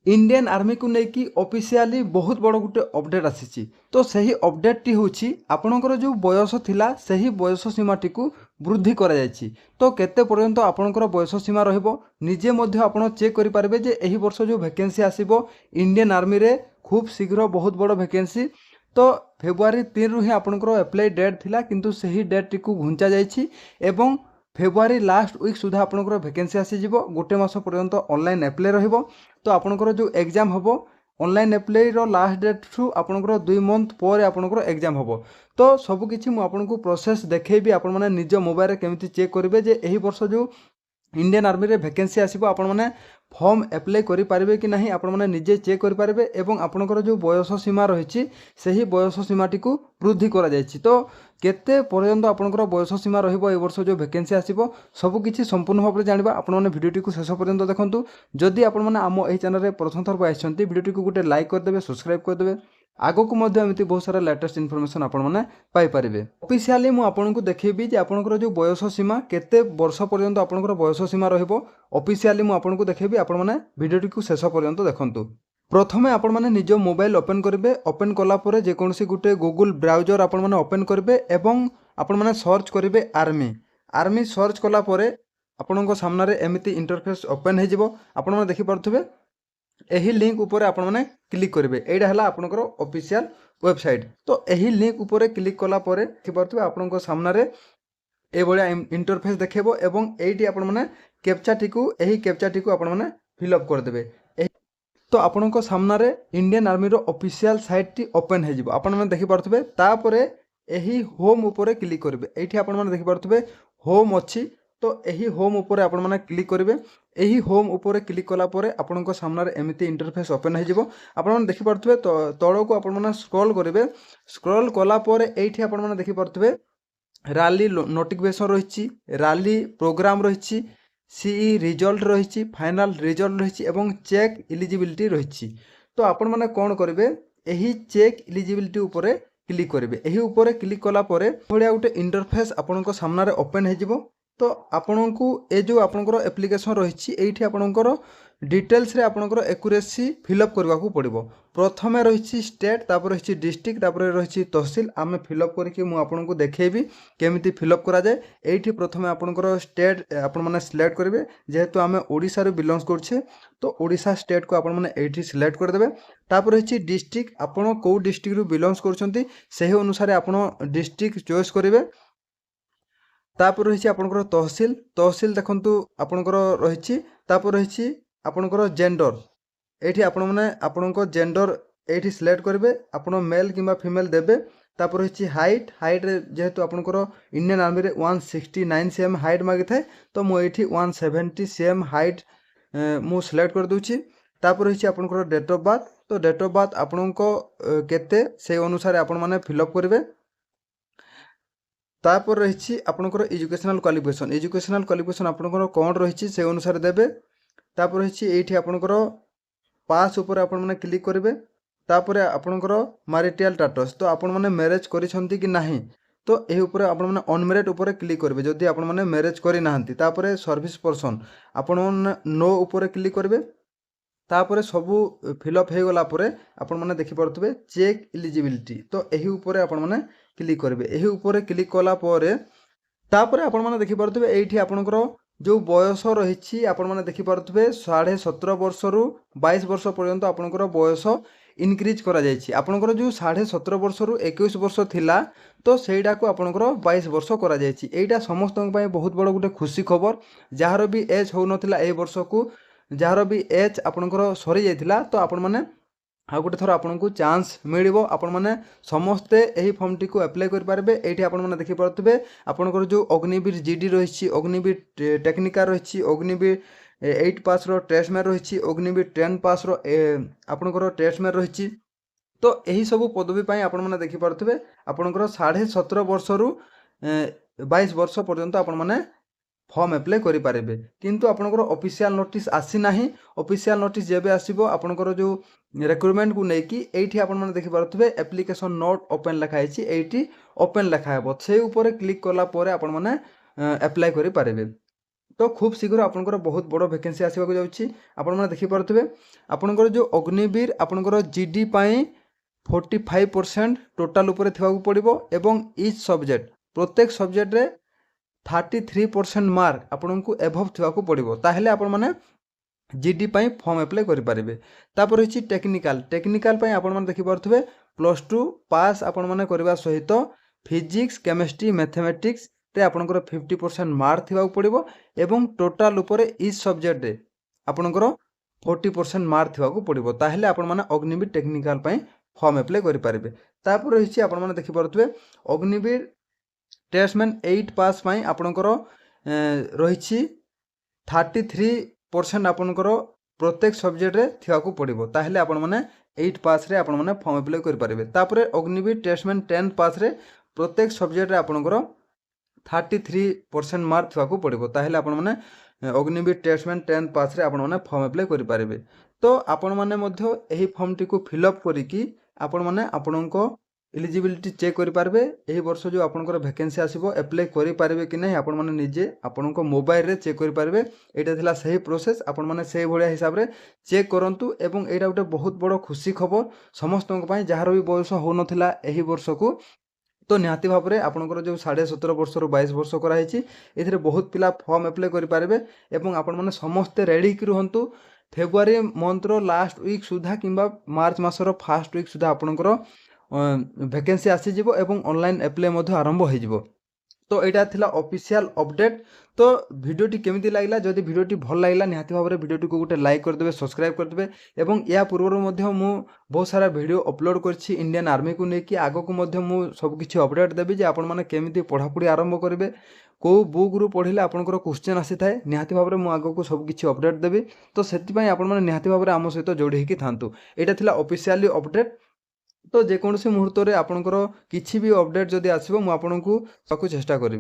Indian army को लेकिन officially बहुत बड़ गोटे अपडेट आसी। तो सही अपडेट हूँ आपणकर जो बयस थिला सही बयस सीमाटी को वृद्धि करा जायछि। तो केते पर्यंत आपणकर बयस सीमा रहिबो निजे मध्य आपण चेक करि पारबे जे एही वर्ष जो वैकेंसी आसीबो इंडियन आर्मी रे खूब शीघ्र बहुत बड़ वैकेंसी। तो फेब्रुआरी 3 रु ही आपणकर अप्लाई डेट थिला किंतु सही डेट टी को घुंचा जायछि एवं फेब्रुआरी लास्ट वीक सुधा आपणकर वैकेंसी आसीजिवो गोटे मास पर्यंत ऑनलाइन अप्लाई रहिबो। तो आपणकर जो एग्जाम हम ऑनलाइन अप्लाई रो लास्ट डेट ठू आपणकर 2 मंथ पर आपणकर एग्जाम हम। तो सबकिछि मु आपनको प्रोसेस देखैबी आपण माने निज मोबाइल रे केमिति चेक करिवे जे एही वर्ष जो इंडियन आर्मी रे वैकेंसी आसीबो आपण माने फॉर्म अप्लाई करि पारिबे कि नाही आपण माने निजे चेक करि पारिबे एवं आपणकर जो बयस सीमा रहिछि सही बयस सीमाटी को वृद्धि करा जायछि। तो केते पर्यंत आपणकर बयस सीमा रहिबो ए वर्ष जो वैकेंसी आसीबो सब किछि संपूर्ण भाव जानिबा आपण माने भिडियोटी को शेष पर्यंत देखंतु। जदि आपण माने आम एही चैनल रे प्रथम थर पर आछंती भिडियोटी को गोटे लाइक कर देबे सब्सक्राइब कर देबे आगो को मध्य एमती बहुत सारा लेटेस्ट इनफॉरमेशन आपण माने पाई परिबे। ऑफिशियली मु आपनको देखैबी जे आपणकर जो बयस सीमा केते वर्ष पर्यंत आपणकर बयस सीमा रहिबो ऑफिशियली मु आपनको देखैबी आपण माने भिडियोटी को शेष पर्यंत देखंतु। प्रथमे आपण माने निज मोबाइल ओपन करिवे ओपन कला परे जे कोनसी गुटे गूगल ब्राउजर आपण माने ओपन करिवे एवं आपण माने सर्च करिवे आर्मी आर्मी सर्च कला परे आपणको सामने रे एमिति इंटरफेस ओपन हे जिवो आपण माने देखि परथुबे एही लिंक ऊपर आपण माने क्लिक करिवे एडा हला आपणकर ऑफिशियल वेबसाइट। तो एही लिंक ऊपर क्लिक कला परे देखि परथुबे आपणको सामने रे ए बळिया इंटरफेस देखेबो एवं एठी आपण माने कैप्चा टिकु एही कैप्चा टिकु आपण माने फिल अप कर देबे। तो आपणको सामने रे इंडियन आर्मी रो ऑफिशियल साइट टी ओपन हे जिवो आपण माने देखि परथुबे तापरे एही होम ऊपर क्लिक करिवे एठी आपण माने देखि परथुबे होम अछि। तो एही होम ऊपर आपण माने क्लिक करिवे एही होम ऊपर क्लिक कला परे आपणको सामने रे एमिति इंटरफेस ओपन हे जिवो आपण माने देखि परथुबे तळो को आपण माने स्क्रॉल करिवे स्क्रॉल कला परे एठी आपण माने देखि परथुबे रैली नोटिफिकेशन रहिछि रैली प्रोग्राम रहिछि सीई रिजल्ट रहिछि फाइनल रिजल्ट रहिछि एवं चेक एलिजिबिलिटी रहिछि। तो आपण माने कोन करिवे एही चेक एलिजिबिलिटी ऊपर क्लिक करिवे एही ऊपर क्लिक कला परे भलिया गोटे इंटरफेस आपणको सामने रे ओपन हे जिवो। तो आपणको ए जो आपणकर एप्लिकेशन रहिछि एठी आपणकर डिटेल्स रे आपणकर एक्यूरेसी फिलअप करबा को पड़िबो। प्रथमे रहिछि स्टेट तापर रहिछि डिस्ट्रिक्ट तापर रहिछि तहसील आमे फिलअप करके मु आपणको देखैबी केमिति फिलअप करा जाय। एठी प्रथमे आपणकर स्टेट आपण माने सिलेक्ट करिवे जेहेतु आमे ओडिसा रे बिलोंग्स करछे तो ओडिसा स्टेट को आपण माने एठी सिलेक्ट कर देबे। तापर रहिछि डिस्ट्रिक्ट आपण को डिस्ट्रिक्ट रू बिलोंग्स करछंती सेही अनुसार आपण डिस्ट्रिक्ट चॉइस करिवे। तापर रहिछि आपणकर तहसील तहसील देखंतु आपणकर रहिछि तापर रहिछि आपणकर जेंडर एठी आपण माने आपणको जेंडर एठी सिलेक्ट करिवे आपण मेल किबा फीमेल देबे। तापर रहिछि हाइट हाइट रे जेहेतु आपणकर इंडियन आर्मी रे 169 cm हाइट मागी थाए तो मु एठी 170 cm हाइट मु सिलेक्ट कर दोछि। तापर रहिछि आपणकर डेट ऑफ बर्थ तो डेट ऑफ बर्थ आपणको केते से अनुसार आपण माने फिल अप करिवे। तापर रहिछि आपणकर एजुकेशनल क्वालिफिकेशन आपणकर कोन रहिछि से अनुसार देबे। तापर रहिछि एठी आपणकर पास ऊपर आपण माने क्लिक करिवे। तापर आपणकर मैरिटल स्टेटस तो आपण माने मैरिज करिसंती कि नाही तो एही ऊपर आपण माने अनमैरिड ऊपर क्लिक करिवे जदि आपण माने मैरिज करि नाहंती। तापर सर्विस पर्सन आपण माने नो ऊपर क्लिक करिवे। तापर सबु फिलअप हे गला परे आपण माने देखि परथबे चेक एलिजिबिलिटी तो एही ऊपर आपण माने क्लिक करिवे एही ऊपर क्लिक कला परे तापर आपण माने देखि परथबे एठी आपणकर जो बयस रहिछि आपण माने देखि परथबे 17.5 वर्ष रु 22 वर्ष पर्यंत आपणकर बयस इनक्रीज करा जायछि। आपणकर जो 17.5 वर्ष रु 21 वर्ष थिला तो सेइडा को आपणकर 22 वर्ष करा जायछि। एइटा समस्तन पय बहुत बड़ गुटे खुशी खबर जहार भी एज हो नथिला ए वर्ष को जहार भी एज आपणकर सरी जायथिला तो आपण माने आ गोटे थर आपको चांस मिलिबो आपण माने समस्ते एही फॉर्म टी को अप्लाई कर पारबे। एठी आपण माने देखि परथबे आपणकर जो अग्निवीर जीडी रहिछि अग्निवीर टेक्निका रहिछि अग्निवीर 8 पास रो टेस्ट में रहिछि अग्निवीर 10 पास रो आपणकर टेस्ट में रहिछि। तो एही सब पदवी पई आपण माने देखि परथबे आपणकर 17.5 वर्ष रु 22 वर्ष पर्यंत आपण माने फॉर्म अप्लाई करि पारिबे। किंतु आपणकर ऑफिशियल नोटिस आसी नाही ऑफिशियल नोटिस जेबे आसीबो आपणकर जो रिक्रूटमेंट को नेकी एठी आपण माने देखि परथबे एप्लीकेशन नोट ओपन लिखा हैछि एठी ओपन लिखा हेबो से ऊपर क्लिक करला परे आपण माने अप्लाई करि पारिबे। तो खूब शीघ्र आपंकर बहुत बड़ भैकेंसी आसवाक जाऊँगी आपण देखिपे आपंकर जो अग्निवीर आपंकर जीडी 45% टोटाल उपर थिबाकु पड़िबो एवं इच सब्जेक्ट प्रत्येक सब्जेक्ट रे 33% मार्क आपको एभव थिबाकु पड़िबो ताहेले आपण माने जीडी पाई फॉर्म अप्लाई करि पारिबे। तापर होची टेक्निकल पाई आपण माने देखि पारथबे +2 पास आपण माने करबा सहित फिजिक्स केमिस्ट्री मैथमेटिक्स रे आपणकर 50% मार्क थिबाकु पड़िबो एवं टोटाल उपरे इच सब्जेक्ट रे आपणकर 40% मार्क थिबाकु पड़िबो ताहेले आपण माने अग्निवीर टेक्निकल पाई फॉर्म अप्लाई करि पारिबे। तापर होची आपण माने देखि पारथबे अग्निवीर टेस्टमैन 8 पास पाई आपणकर रहिछि 33% आपणकर प्रत्येक सब्जेक्ट रे थिबाकु पड़िबो ताहेले आपण माने 8 पास रे आपण माने फॉर्म अप्लाई करि पारिबे। तापर अग्निवीर टेस्टमैन 10 पास रे प्रत्येक सब्जेक्ट रे आपणकर 33% मार्क थिबाकु पड़िबो ताहेले आपण माने अग्निवीर टेस्टमैन 10 पास रे आपण माने फॉर्म अप्लाई करि पारिबे। तो आपण माने मध्य एही फॉर्म टी को फिल अप करिकि आपण माने आपणको एलिजिबिलिटी चेक करि पारबे एही वर्ष जो आपणकर वैकेंसी आसीबो अप्लाई करि पारबे कि नै आपण माने निजे आपणको मोबाइल रे चेक करि पारबे। एटा थिला सही प्रोसेस आपण माने सही भलिया हिसाब रे चेक करंतु एवं एटा उटे बहुत बड़ खुशी खबर समस्त पई जहार भी बयस हो नथिला एही वर्ष को तो निहाती भाव में आपंकर जो 17.5 वर्ष रु 22 वर्ष कराई ए बहुत पिला फॉर्म अप्लाई करेंगे एवं आपण मैंने समस्ते रेडी रुहतु फेब्रुआरी मंथर लास्ट वीक सुधा कि मार्च मासर फास्ट वीक सुधा आपंकर वैकेंसी आसीजिवो एवं ऑनलाइन अप्लाई आरंभ हो। तो यहाँ थिला ऑफिशियल अपडेट। तो वीडियोटी केमिति लागला जदि वीडियोटी भल लागला निहाती भाव में वीडियोटी को गोटे लाइक करदे सब्सक्राइब करदे एवं या पूर्व मु बहुत सारा वीडियो अपलोड करछि इंडियन आर्मी को लेकिन आगो को मु सब किछि अपडेट देबी जे आपण माने केमिति पढ़ापढ़ी आरंभ करेंगे को बुक रु पढ़िले आपनकर क्वेश्चन आसी थाए निहाती भाव में मु आगो को सब किछि अपडेट देबी। तो सेति आपण माने निहाती भाव में आम सहित जोड़ी होकि थांतु। एटा थिला ऑफिशियली अपडेट। तो जेकोसी मुहूर्त में आपंकर किसी भी अपडेट जदि आसो मुझे चेष्टा करी।